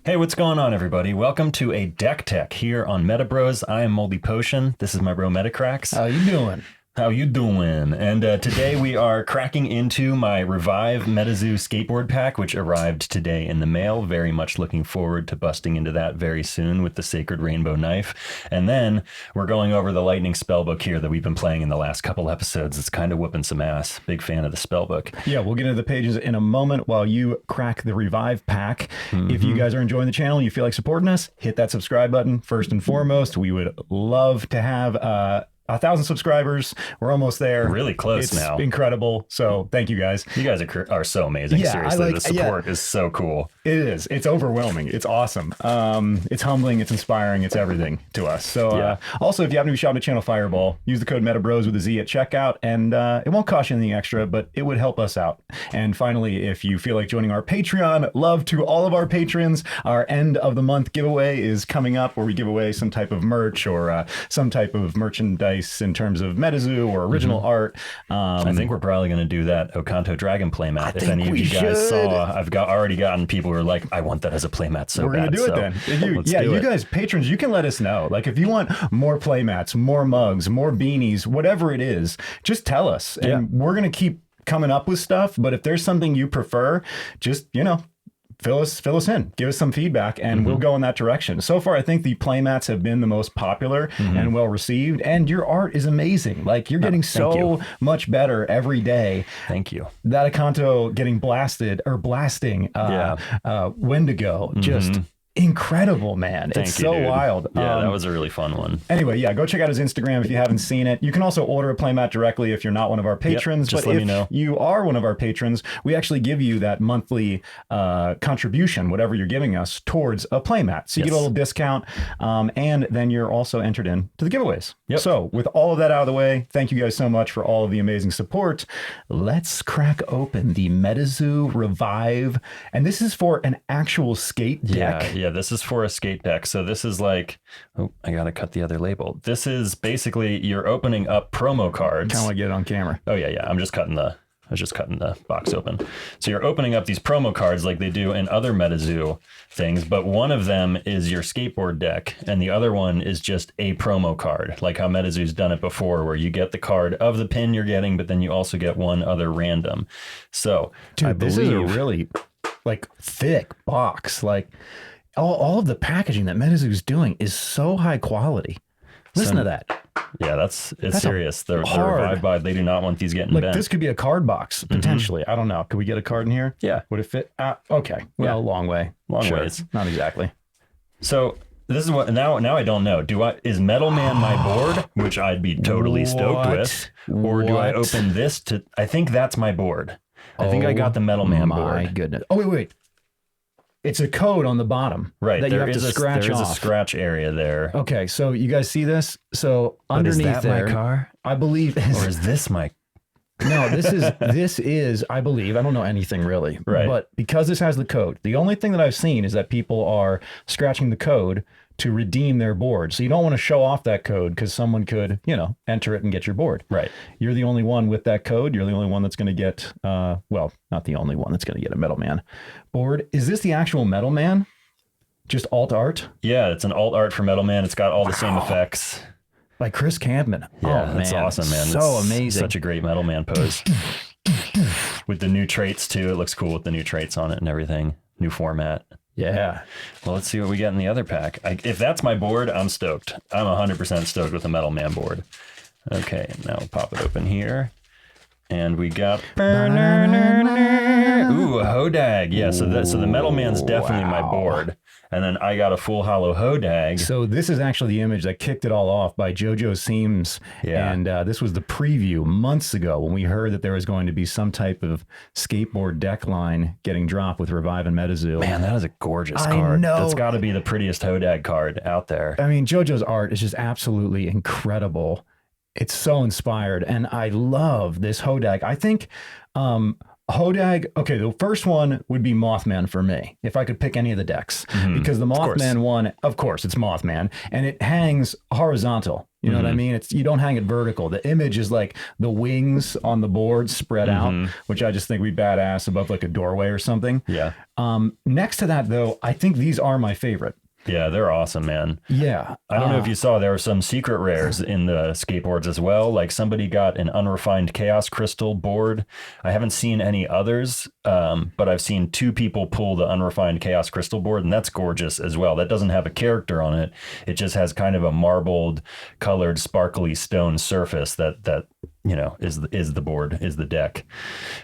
Hey, what's going on, everybody? Welcome to a Deck Tech here on Metabroz. I am Moldy Potion. This is my bro Metacracks. How you doing? How you doing? And today we are cracking into my Revive MetaZoo skateboard pack, which arrived today in the mail. Very much looking forward to busting into that very soon with the Sacred Rainbow Knife. And then we're going over the Lightning Spellbook here that we've been playing in the last couple episodes. It's kind of whooping some ass. Big fan of the Spellbook. Yeah, we'll get into the pages in a moment while you crack the Revive pack. If you guys are enjoying the channel and you feel like supporting us, hit that subscribe button. First and foremost, we would love to have 1,000 subscribers. We're almost there. Really close now. It's incredible. So thank you guys. You guys are so amazing. Yeah, seriously, the support is so cool. It is. It's overwhelming. It's awesome. It's humbling. It's inspiring. It's everything to us. So also, if you happen to be shopping at Channel Fireball, use the code Metabroz with a Z at checkout, and it won't cost you anything extra, but it would help us out. And finally, if you feel like joining our Patreon, love to all of our patrons. Our end of the month giveaway is coming up, where we give away some type of merch or some type of merchandise in terms of MetaZoo or original art. I think we're probably going to do that Okanto Dragon playmat. If any of you guys saw, I've already gotten people who are like, I want that as a playmat so bad. We're going to do it then. You guys, patrons, you can let us know. Like, if you want more playmats, more mugs, more beanies, whatever it is, just tell us. And we're going to keep coming up with stuff. But if there's something you prefer, just, fill us in, give us some feedback, and we'll go in that direction. So far, I think the playmats have been the most popular and well received, and your art is amazing. Like, you're getting so much better every day. Thank you. That Akanto getting blasting Wendigo, just incredible, man. It's so wild. Yeah, that was a really fun one. Anyway, go check out his Instagram if you haven't seen it. You can also order a playmat directly if you're not one of our patrons. Just but let if me know. You are one of our patrons, we actually give you that monthly contribution, whatever you're giving us, towards a playmat. So you get a little discount, and then you're also entered in to the giveaways. So with all of that out of the way, thank you guys so much for all of the amazing support. Let's crack open the MetaZoo Revive. And this is for an actual skate deck. Yeah, this is for a skate deck. So this is like, oh, I got to cut the other label. This is basically, you're opening up promo cards. Kind of want to get it on camera. Oh, yeah. I was just cutting the box open. So you're opening up these promo cards like they do in other MetaZoo things, but one of them is your skateboard deck, and the other one is just a promo card, like how MetaZoo's done it before, where you get the card of the pin you're getting, but then you also get one other random. So, dude, this is a really thick box. Like, all of the packaging that MetaZoo's doing is so high quality. Listen to that. Yeah, that's serious. The Revive by, they do not want these getting bent. This could be a card box, potentially. I don't know. Could we get a card in here? Yeah. Would it fit? Okay. Well, long way. Long ways. Not exactly. So this is what, now I don't know. Is Metal Man my board, which I'd be totally stoked with? Or do I open this to, I think that's my board. I think I got the Metal Man board. My goodness. Oh, wait. It's a code on the bottom. Right. That you have to scratch off. There's a scratch area there. Okay. So you guys see this? So underneath is that there, my car? I believe. Or is this my? No, this is, I believe, I don't know anything really. Right. But because this has the code, the only thing that I've seen is that people are scratching the code to redeem their board. So you don't want to show off that code because someone could, enter it and get your board. Right. You're the only one with that code. You're the only one that's going to get, well, not the only one that's going to get a Metal Man board. Is this the actual Metal Man? Just alt art? Yeah, it's an alt art for Metal Man. It's got all the same effects. By Chris Campman. Yeah, that's awesome, man. So amazing. Such a great Metal Man pose. With the new traits too. It looks cool with the new traits on it and everything. New format. Yeah. Well, let's see what we get in the other pack. If that's my board, I'm stoked. I'm 100% stoked with the Metal Man board. Okay, now we'll pop it open here. And we got... Ooh, a Hodag. Yeah, so the Metal Man's definitely my board. And then I got a full hollow Hodag. So this is actually the image that kicked it all off by JoJo Seams. Yeah. And this was the preview months ago when we heard that there was going to be some type of skateboard deck line getting dropped with Revive and MetaZoo. Man, that is a gorgeous card. I know. That's got to be the prettiest Hodag card out there. I mean, JoJo's art is just absolutely incredible. It's so inspired. And I love this Hodag. I think Hodag, okay, the first one would be Mothman for me, if I could pick any of the decks. Because the Mothman one, of course, it's Mothman, and it hangs horizontal. You know what I mean? You don't hang it vertical. The image is like the wings on the board spread out, which I just think would be badass above like a doorway or something. Yeah. Next to that, though, I think these are my favorite. Yeah, they're awesome, man. Yeah. I don't know if you saw, there were some secret rares in the skateboards as well. Like somebody got an unrefined chaos crystal board. I haven't seen any others, but I've seen 2 people pull the unrefined chaos crystal board, and that's gorgeous as well. That doesn't have a character on it. It just has kind of a marbled, colored, sparkly stone surface that you know, is the board, is the deck.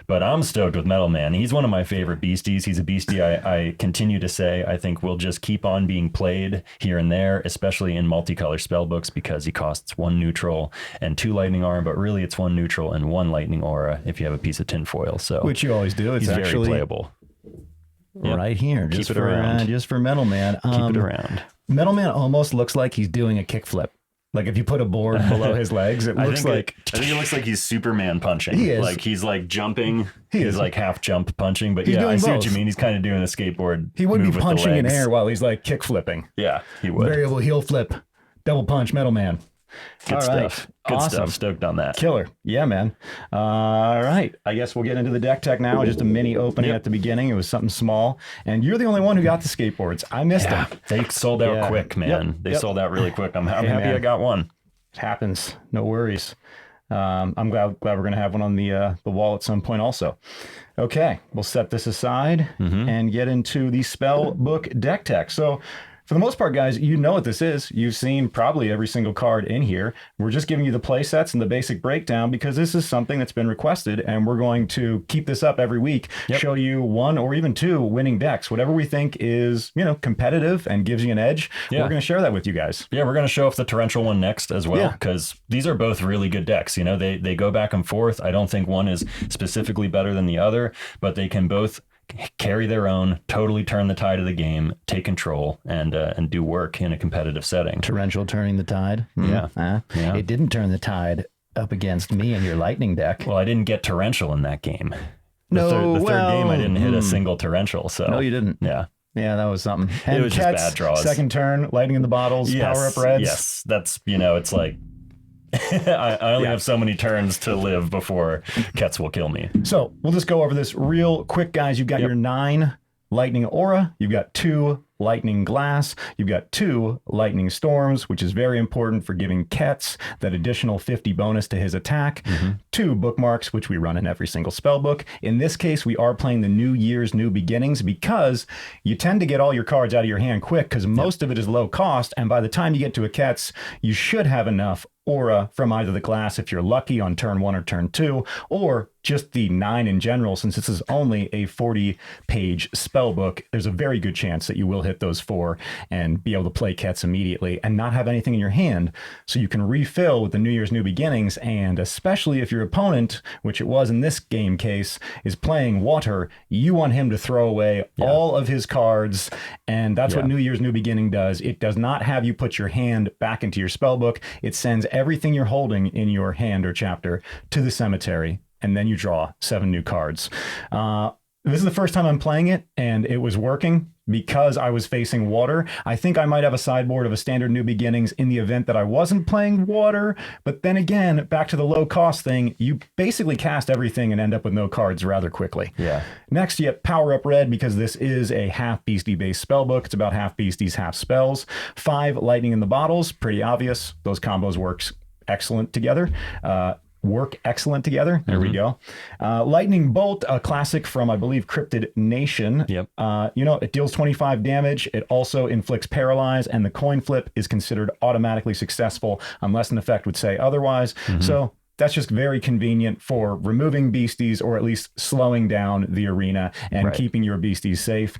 But I'm stoked with Metal Man. He's one of my favorite beasties. He's a beastie I continue to say I think will just keep on being played here and there, especially in multicolor spellbooks, because he costs 1 neutral and 2 lightning aura, but really it's 1 neutral and 1 lightning aura if you have a piece of tinfoil. So which you always do. It's he's actually very playable. Right here. Keep it around. Just for Metal Man. Keep it around. Metal Man almost looks like he's doing a kickflip. Like if you put a board below his legs, it looks like... I think it looks like he's Superman punching. He is. Like he's like jumping. He's like half jump punching. But he's yeah, I see both. what you mean. He's kind of doing a skateboard. He would be move with the punching in legs. air while he's like kick flipping. Yeah, he would. Variable heel flip, double punch, Metal Man. Good All right. stuff. Good Awesome. stuff. Stoked on that. Killer. Yeah, man. All right. I guess we'll get into the deck tech now. Just a mini opening at the beginning. It was something small. And you're the only one who got the skateboards. I missed them. They sold out quick, man. They sold out really quick. I'm happy man. I got one. It happens. No worries. I'm glad we're going to have one on the wall at some point also. Okay. We'll set this aside and get into the SpellBook deck tech. So for the most part, guys, you know what this is. You've seen probably every single card in here. We're just giving you the play sets and the basic breakdown because this is something that's been requested, and we're going to keep this up every week, show you 1 or even 2 winning decks. Whatever we think is, you know, competitive and gives you an edge, we're going to share that with you guys. Yeah, we're going to show off the torrential one next as well, because these are both really good decks. You know, they go back and forth. I don't think one is specifically better than the other, but they can both carry their own, totally turn the tide of the game, take control, and do work in a competitive setting. Torrential turning the tide. Yeah. It didn't turn the tide up against me and your lightning deck. Well, I didn't get torrential in that game. No, the third game I didn't hit a single torrential. So no, you didn't. Yeah. Yeah, that was something. And it was Ketz, just bad draws. Second turn, lightning in the bottles, Powerup Reds. Yes, that's, you know, it's like I only have so many turns to live before Ketz will kill me. So we'll just go over this real quick, guys. You've got your 9 lightning aura. You've got 2 lightning glass. You've got 2 lightning storms, which is very important for giving Ketz that additional 50 bonus to his attack. 2 bookmarks, which we run in every single spell book. In this case, we are playing the New Year's New Beginnings because you tend to get all your cards out of your hand quick because most of it is low cost. And by the time you get to a Ketz, you should have enough aura from either the glass if you're lucky on turn 1 or turn 2, or just the 9 in general. Since this is only a 40-page spell book, there's a very good chance that you will hit those 4 and be able to play Ketz immediately and not have anything in your hand, so you can refill with the New Year's New Beginnings. And especially if your opponent, which it was in this game case, is playing water, you want him to throw away all of his cards, and that's what New Year's New Beginning does. It does not have you put your hand back into your spell book. It sends everything you're holding in your hand or chapter to the cemetery, and then you draw 7 new cards. This is the first time I'm playing it, and it was working because I was facing water. I think I might have a sideboard of a standard New Beginnings in the event that I wasn't playing water, but then again, back to the low cost thing, you basically cast everything and end up with no cards rather quickly. Yeah. Next, you have Powerup Red, because this is a half beastie based spell book. It's about half beasties, half spells. 5 lightning in the bottles, pretty obvious. Those combos work excellent together. There we go. Lightning Bolt, a classic from, I believe, Cryptid Nation. Yep. You know, it deals 25 damage. It also inflicts paralyze, and the coin flip is considered automatically successful unless an effect would say otherwise. So that's just very convenient for removing beasties, or at least slowing down the arena and keeping your beasties safe.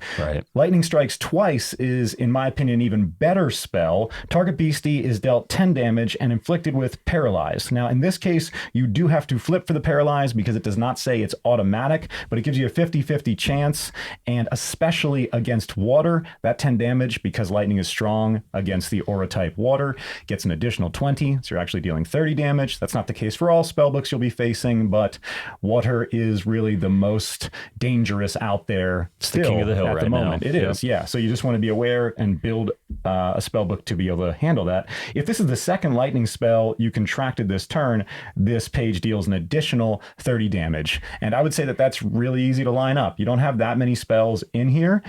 Lightning Strikes Twice is, in my opinion, an even better spell. Target beastie is dealt 10 damage and inflicted with paralyze. Now, in this case, you do have to flip for the paralyze because it does not say it's automatic, but it gives you a 50-50 chance, and especially against water, that 10 damage, because lightning is strong against the aura type water, gets an additional 20, so you're actually dealing 30 damage. That's not the case for all spellbooks you'll be facing, but water is really the most dangerous out there still the king of the hill at right the moment. now. It is, yeah. So you just want to be aware and build a spellbook to be able to handle that. If this is the second lightning spell you contracted this turn, this page deals an additional 30 damage. And I would say that that's really easy to line up. You don't have that many spells in here.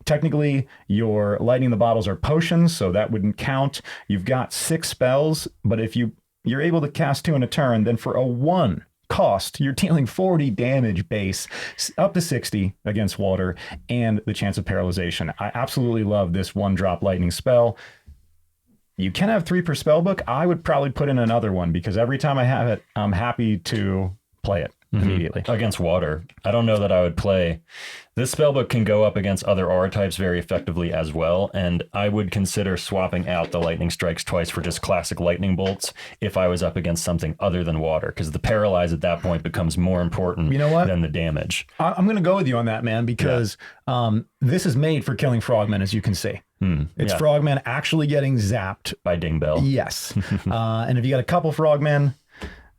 Technically, your lightning in the bottles are potions, so that wouldn't count. You've got 6 spells, but if you're able to cast 2 in a turn, then for a 1 cost, you're dealing 40 damage base, up to 60 against water, and the chance of paralyzation. I absolutely love this 1-drop lightning spell. You can have 3 per spell book. I would probably put in another one because every time I have it, I'm happy to play it immediately. Against water. I don't know that I would play. This spellbook can go up against other aura types very effectively as well, and I would consider swapping out the lightning strikes twice for just classic lightning bolts if I was up against something other than water, because the paralyze at that point becomes more important than the damage. I'm going to go with you on that, man, because this is made for killing frogmen, as you can see. It's frogmen actually getting zapped. By Dingbell. Yes. And if you got a couple frogmen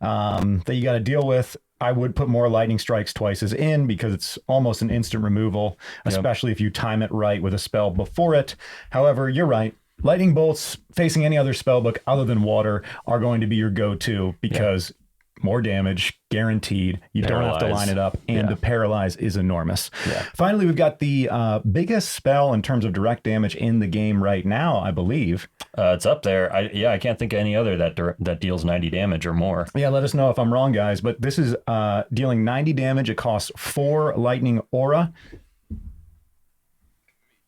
that you got to deal with, I would put more lightning strikes twice as in because it's almost an instant removal, especially if you time it right with a spell before it. However, you're right. Lightning bolts facing any other spell book other than water are going to be your go-to because more damage guaranteed. You don't have to line it up, and the paralyze is enormous. Finally, we've got the biggest spell in terms of direct damage in the game right now, I believe. It's up there. I can't think of any other that deals 90 damage or more. Yeah, let us know if I'm wrong, guys. But this is dealing 90 damage. It costs 4 lightning aura.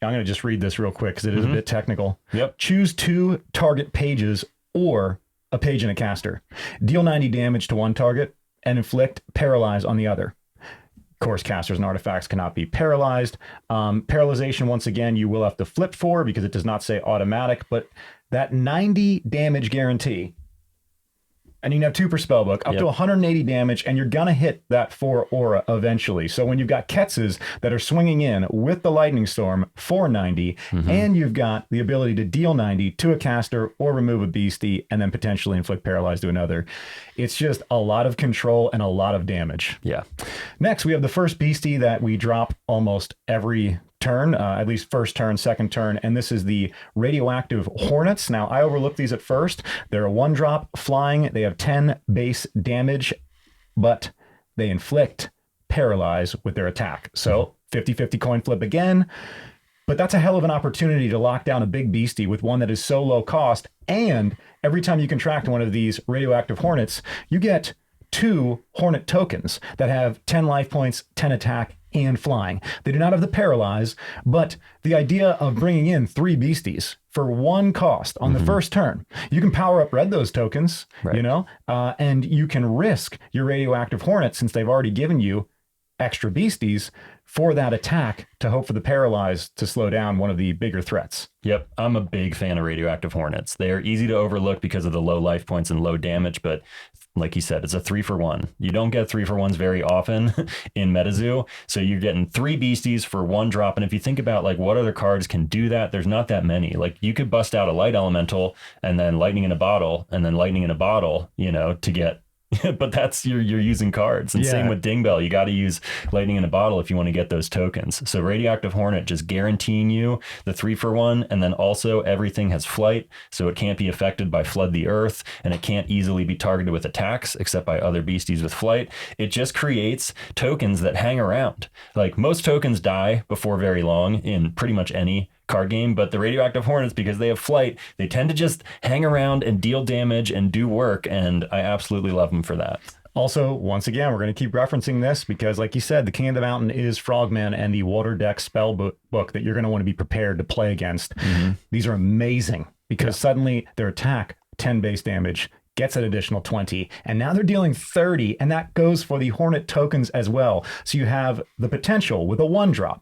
I'm going to just read this real quick because it is a bit technical. Choose 2 target pages or a page and a caster. Deal 90 damage to one target and inflict paralyze on the other. Of course, casters and artifacts cannot be paralyzed. Paralyzation, once again, you will have to flip for because it does not say automatic, but that 90 damage guarantee, and you can have 2 per spellbook, up to 180 damage, and you're going to hit that 4 aura eventually. So when you've got Ketzes that are swinging in with the Lightning Storm for 90, and you've got the ability to deal 90 to a caster or remove a beastie, and then potentially inflict paralyze to another, it's just a lot of control and a lot of damage. Next, we have the first beastie that we drop almost every turn, at least first turn, second turn, and this is the Radioactive Hornets. Now, I overlooked these at first. They're a 1-drop flying. They have 10 base damage, but they inflict paralyze with their attack. So 50-50 coin flip again, but that's a hell of an opportunity to lock down a big beastie with one that is so low cost, and every time you contract one of these Radioactive Hornets, you get 2 Hornet tokens that have 10 life points, 10 attack, and flying. They do not have the paralyze, but the idea of bringing in 3 beasties for 1 cost on the first turn, you can power up red those tokens, you know, and you can risk your Radioactive Hornet, since they've already given you extra beasties, for that attack to hope for the paralyze to slow down one of the bigger threats. Yep, I'm a big fan of Radioactive Hornets. They're easy to overlook because of the low life points and low damage, but like you said, it's a 3-for-1. You don't get 3-for-1s very often in MetaZoo, so you're getting 3 beasties for 1 drop. And if you think about like what other cards can do that, there's not that many. Like you could bust out a light elemental and then lightning in a bottle and then lightning in a bottle, you know, to get but that's you're using cards. And same with Dingbell, you got to use lightning in a bottle if you want to get those tokens. So Radioactive Hornet just guaranteeing you the 3-for-1, and then also everything has flight, so it can't be affected by Flood the Earth, and it can't easily be targeted with attacks except by other beasties with flight. It just creates tokens that hang around. Like most tokens die before very long in pretty much any card game, but the Radioactive Hornets, because they have flight, they tend to just hang around and deal damage and do work, and I absolutely love them for that. Also, once again, we're going to keep referencing this because, like you said, the King of the Mountain is Frogman and the Water Deck spell book that you're going to want to be prepared to play against. These are amazing because suddenly their attack, 10 base damage, gets an additional 20, and now they're dealing 30, and that goes for the Hornet tokens as well. So you have the potential with a 1-drop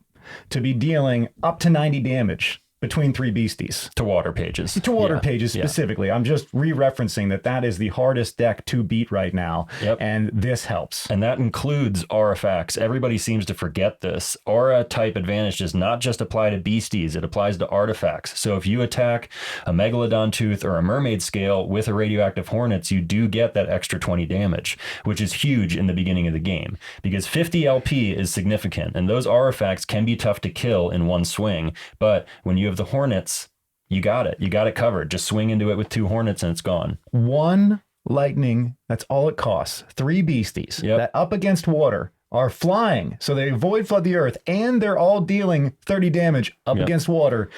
to be dealing up to 90 damage between 3 beasties. To water pages. To water pages specifically. I'm just re-referencing that is the hardest deck to beat right now. And this helps. And that includes artifacts. Everybody seems to forget this. Aura type advantage does not just apply to beasties, it applies to artifacts. So if you attack a Megalodon Tooth or a Mermaid Scale with a Radioactive Hornets, you do get that extra 20 damage, which is huge in the beginning of the game, because 50 LP is significant, and those artifacts can be tough to kill in one swing. But when you have the Hornets, you got it. You got it covered. Just swing into it with 2 Hornets and it's gone. 1 lightning, that's all it costs. 3 beasties that up against water are flying, so they void flood the earth, and they're all dealing 30 damage up against water.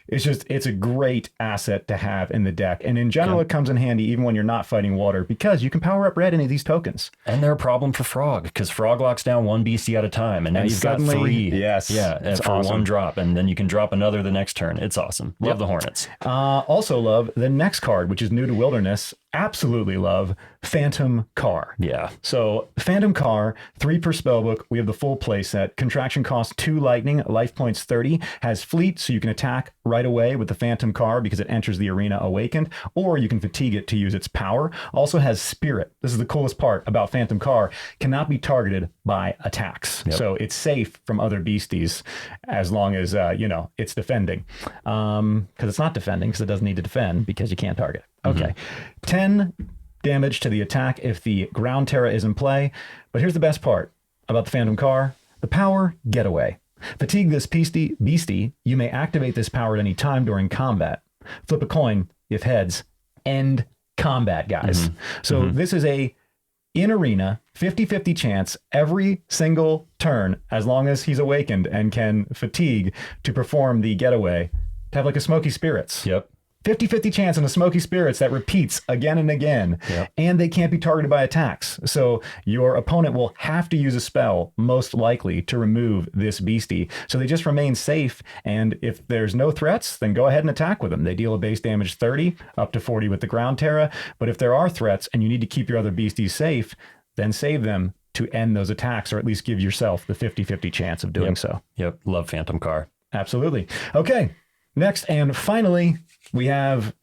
It's a great asset to have in the deck. And in general, it comes in handy even when you're not fighting water, because you can power up red any of these tokens. And they're a problem for Frog, because Frog locks down 1 beastie at a time. And now you've got 3. Yes. Yeah, for awesome. 1 drop. And then you can drop another the next turn. It's awesome. Love the Hornets. Also love the next card, which is new to Wilderness. Absolutely love Phantom Car. Yeah. So Phantom Car, 3 per spellbook. We have the full play set. Contraction costs 2 lightning, life points 30. Has fleet, so you can attack right away with the Phantom Car because it enters the arena awakened, or you can fatigue it to use its power. Also has spirit. This is the coolest part about Phantom Car. Cannot be targeted by attacks. So it's safe from other beasties as long as, it's defending. Because it's not defending, because it doesn't need to defend because you can't target it. Okay. 10 damage to the attack if the ground Terra is in play. But here's the best part about the Phantom Car. The power getaway. Fatigue this beastie. You may activate this power at any time during combat. Flip a coin if heads. End combat, guys. So this is a in arena 50-50 chance every single turn, as long as he's awakened and can fatigue to perform the getaway, to have like a Smoky Spirits. 50-50 chance on a Smoky Spirits that repeats again and again, and they can't be targeted by attacks. So your opponent will have to use a spell, most likely, to remove this beastie. So they just remain safe, and if there's no threats, then go ahead and attack with them. They deal a base damage 30, up to 40 with the ground Terra. But if there are threats and you need to keep your other beasties safe, then save them to end those attacks, or at least give yourself the 50-50 chance of doing so. Love Phantom Car. Absolutely. Okay, next and finally, we have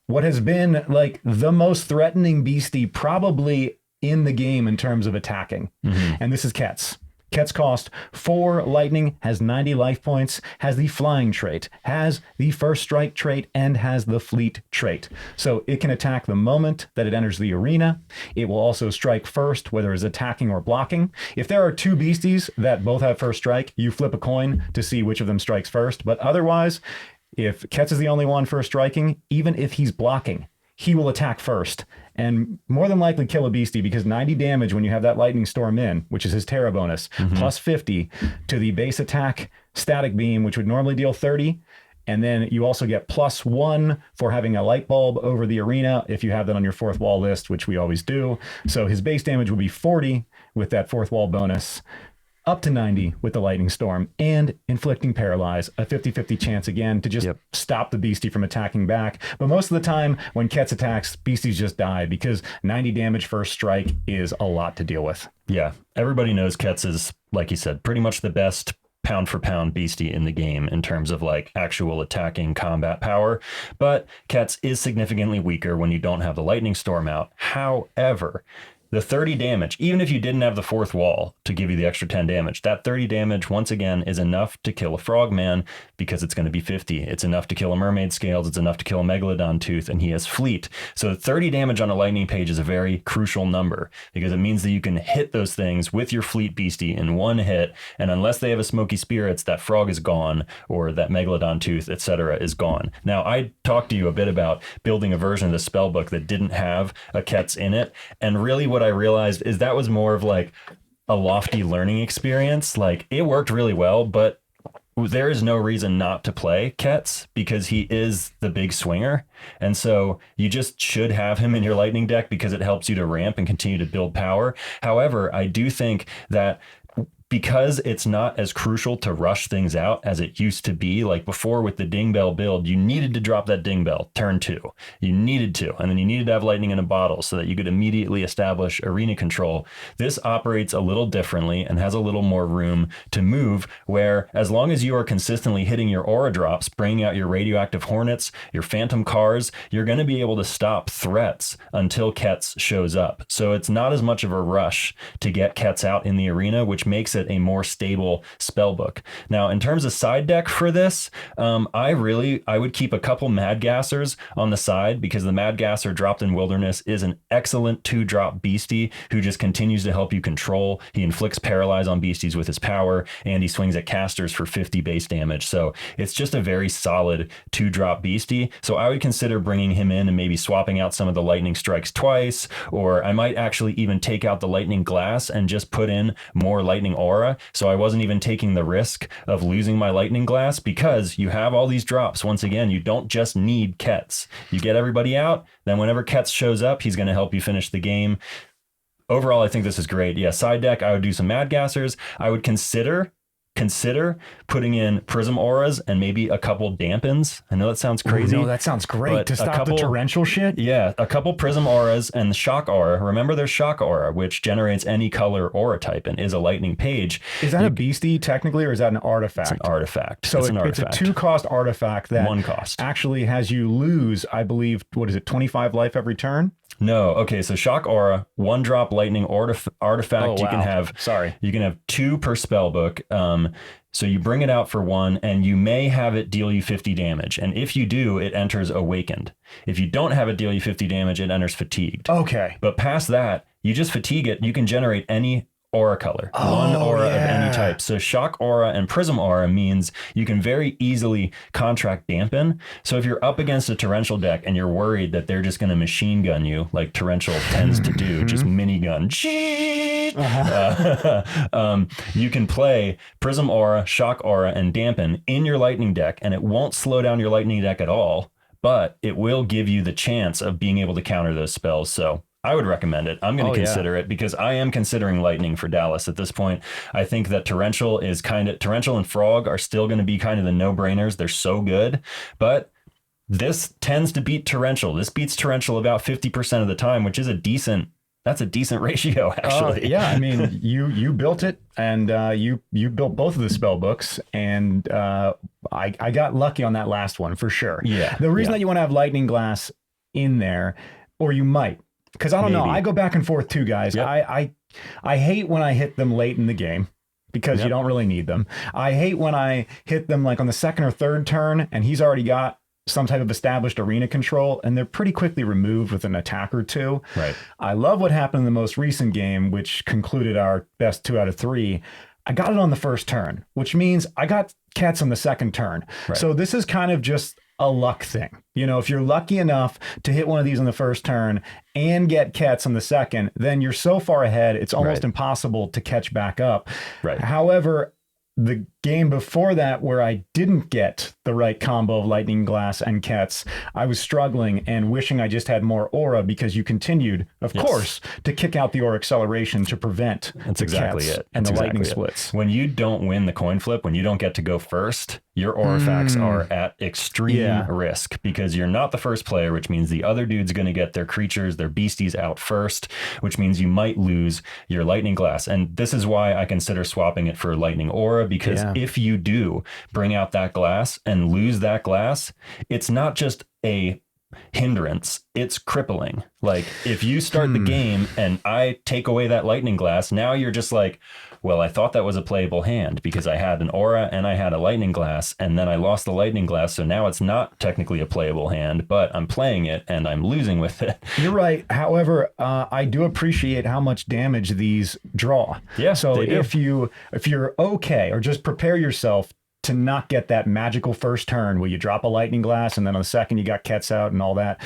what has been like the most threatening beastie probably in the game in terms of attacking. And this is Ketz. Ketz cost 4 lightning, has 90 life points, has the flying trait, has the first strike trait, and has the fleet trait. So it can attack the moment that it enters the arena. It will also strike first, whether it's attacking or blocking. If there are 2 beasties that both have first strike, you flip a coin to see which of them strikes first. But otherwise, if Ketz is the only one first striking, even if he's blocking, he will attack first and more than likely kill a beastie, because 90 damage when you have that lightning storm in, which is his Terra bonus, plus 50 to the base attack static beam, which would normally deal 30. And then you also get +1 for having a light bulb over the arena if you have that on your 4th wall list, which we always do. So his base damage would be 40 with that 4th wall bonus, up to 90 with the lightning storm, and inflicting paralyze, a 50-50 chance again to just stop the beastie from attacking back. But most of the time when Ketz attacks, beasties just die, because 90 damage first strike is a lot to deal with. Yeah, everybody knows Ketz is, like you said, pretty much the best pound for pound beastie in the game in terms of like actual attacking combat power, but Ketz is significantly weaker when you don't have the lightning storm out. However, the 30 damage, even if you didn't have the 4th wall to give you the extra 10 damage, that 30 damage, once again, is enough to kill a Frogman, because it's going to be 50. It's enough to kill a Mermaid Scales. It's enough to kill a Megalodon Tooth, and he has Fleet. So 30 damage on a lightning page is a very crucial number, because it means that you can hit those things with your Fleet beastie in one hit, and unless they have a Smoky Spirits, that Frog is gone, or that Megalodon Tooth, etc. is gone. Now, I talked to you a bit about building a version of the spellbook that didn't have a Ketz in it, and really what I realized is that was more of like a lofty learning experience. Like, it worked really well, but there is no reason not to play Ketz, because he is the big swinger. And so you just should have him in your lightning deck, because it helps you to ramp and continue to build power. However, I do think that because it's not as crucial to rush things out as it used to be. Like before with the ding bell build, you needed to drop that ding bell turn 2. You needed to, and then you needed to have lightning in a bottle so that you could immediately establish arena control. This operates a little differently and has a little more room to move, where as long as you are consistently hitting your aura drops, bringing out your radioactive hornets, your phantom cars, you're going to be able to stop threats until Ketz shows up. So it's not as much of a rush to get Ketz out in the arena, which makes it a more stable spellbook. Now, in terms of side deck for this, I would keep a couple Mad Gassers on the side, because the Mad Gasser dropped in Wilderness is an excellent 2-drop beastie who just continues to help you control. He inflicts paralyze on beasties with his power, and he swings at casters for 50 base damage. So it's just a very solid 2-drop beastie. So I would consider bringing him in and maybe swapping out some of the lightning strikes twice, or I might actually even take out the lightning glass and just put in more lightning aura, so I wasn't even taking the risk of losing my lightning glass, because you have all these drops. Once again, you don't just need Ketz. You get everybody out, then whenever Ketz shows up, he's going to help you finish the game. Overall, I think this is great. Yeah, side deck, I would do some Mad Gassers. I would consider putting in Prism Auras and maybe a couple Dampens. I know that sounds crazy. No, that sounds great to stop the torrential shit. Yeah, a couple Prism Auras and the Shock Aura. Remember, there's Shock Aura, which generates any color aura type and is a lightning page. Is that a beastie technically, or is that an artifact? It's an artifact. So it's a 2-cost artifact that 1 cost actually has you lose, I believe, 25 life every turn? No. Okay, so Shock Aura, 1-drop lightning artifact. Oh, wow. You can have 2 per spell book. So you bring it out for 1, and you may have it deal you 50 damage. And if you do, it enters Awakened. If you don't have it deal you 50 damage, it enters Fatigued. Okay. But past that, you just fatigue it. You can generate any aura color, 1 aura of any type. So Shock Aura and Prism Aura means you can very easily contract Dampen. So if you're up against a torrential deck and you're worried that they're just going to machine gun you like torrential tends to do, just minigun, you can play Prism Aura, Shock Aura, and Dampen in your lightning deck, and it won't slow down your lightning deck at all, but it will give you the chance of being able to counter those spells. So I would recommend it. I'm going to consider it, because I am considering lightning for Dallas at this point. I think that Torrential and Frog are still going to be kind of the no-brainers. They're so good, but this tends to beat Torrential. This beats Torrential about 50% of the time, which is that's a decent ratio, actually. Yeah, I mean, you built it, and you built both of the spell books, and I got lucky on that last one for sure. Yeah. The reason that you want to have Lightning Glass in there, or you might, because I don't know, I go back and forth too, guys. Yep. I hate when I hit them late in the game, because you don't really need them. I hate when I hit them like on the 2nd or 3rd turn, and he's already got some type of established arena control, and they're pretty quickly removed with an attack or 2. Right. I love what happened in the most recent game, which concluded our best 2 out of 3. I got it on the 1st turn, which means I got Ketz on the 2nd turn. Right. So this is kind of just a luck thing. You know, if you're lucky enough to hit one of these on the 1st turn and get Ketz on the 2nd, then you're so far ahead, it's almost impossible to catch back up. Right. However, the game before that, where I didn't get the right combo of Lightning Glass and Ketz, I was struggling and wishing I just had more aura, because you continued, of course, to kick out the aura acceleration to prevent That's exactly Ketz it. and That's the lightning exactly it. splits. When you don't win the coin flip, when you don't get to go first, your artifacts are at extreme risk, because you're not the first player, which means the other dude's going to get their creatures, their beasties out first, which means you might lose your Lightning Glass. And this is why I consider swapping it for Lightning Aura, because if you do bring out that glass and lose that glass, it's not just a hindrance, it's crippling. Like if you start the game and I take away that Lightning Glass, now you're just like, well, I thought that was a playable hand because I had an aura and I had a Lightning Glass, and then I lost the Lightning Glass, so now it's not technically a playable hand, but I'm playing it and I'm losing with it. You're right. However, I do appreciate how much damage these draw. Yeah, so if you're okay, or just prepare yourself to not get that magical 1st turn where you drop a Lightning Glass and then on the 2nd you got Ketz out and all that.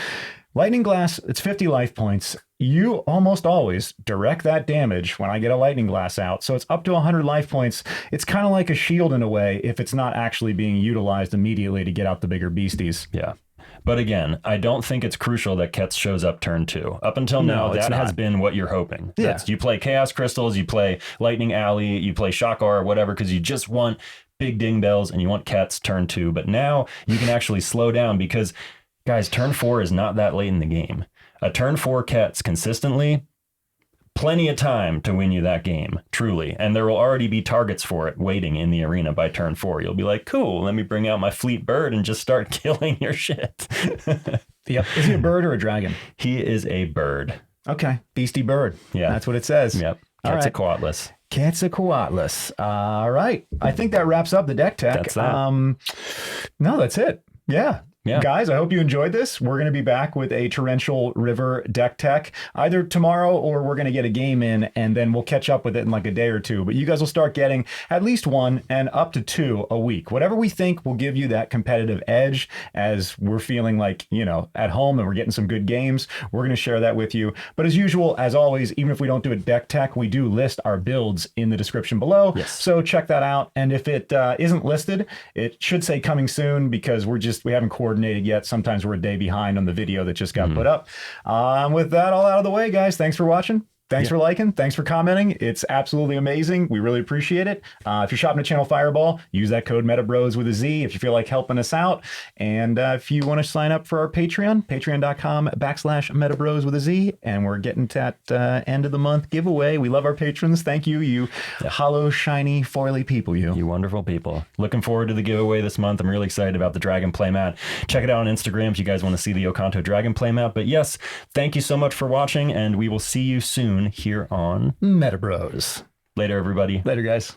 Lightning Glass, it's 50 life points. You almost always direct that damage when I get a Lightning Glass out. So it's up to 100 life points. It's kind of like a shield in a way, if it's not actually being utilized immediately to get out the bigger beasties. Yeah. But again, I don't think it's crucial that Ketz shows up turn 2. Up until No, now, it's that has not. been what you're hoping. Yeah. You play Chaos Crystals, you play Lightning Alley, you play Shock Aura, whatever, because you just want big ding bells and you want Ketz turn 2. But now you can actually slow down because, guys, turn 4 is not that late in the game. A turn 4 Ketz consistently, plenty of time to win you that game, truly. And there will already be targets for it waiting in the arena by turn 4. You'll be like, cool, let me bring out my fleet bird and just start killing your shit. Yep. Is he a bird or a dragon? He is a bird. Okay. Beastie bird. Yeah. That's what it says. Yep. All right. Quetzalcoatlus. Quetzalcoatlus. All right. I think that wraps up the deck tech. That's that. No, that's it. Yeah. Yeah. Guys, I hope you enjoyed this. We're going to be back with a Torrential River deck tech either tomorrow or we're going to get a game in and then we'll catch up with it in like a day or two. But you guys will start getting at least 1 and up to 2 a week. Whatever we think will give you that competitive edge as we're feeling like, you know, at home and we're getting some good games. We're going to share that with you. But as usual, as always, even if we don't do a deck tech, we do list our builds in the description below. Yes. So check that out. And if it isn't listed, it should say coming soon because we haven't coordinated yet. Sometimes we're a day behind on the video that just got put up. With that all out of the way, guys, thanks for watching. Thanks for liking. Thanks for commenting. It's absolutely amazing. We really appreciate it. If you're shopping at Channel Fireball, use that code Metabroz with a Z if you feel like helping us out. And if you want to sign up for our Patreon, patreon.com/Metabroz with a Z. And we're getting to that end of the month giveaway. We love our patrons. Thank you, you hollow, shiny, foily people, you wonderful people. Looking forward to the giveaway this month. I'm really excited about the Dragon playmat. Check it out on Instagram if you guys want to see the Okanto Dragon playmat. But yes, thank you so much for watching, and we will see you soon here on Metabroz. Later, everybody. Later, guys.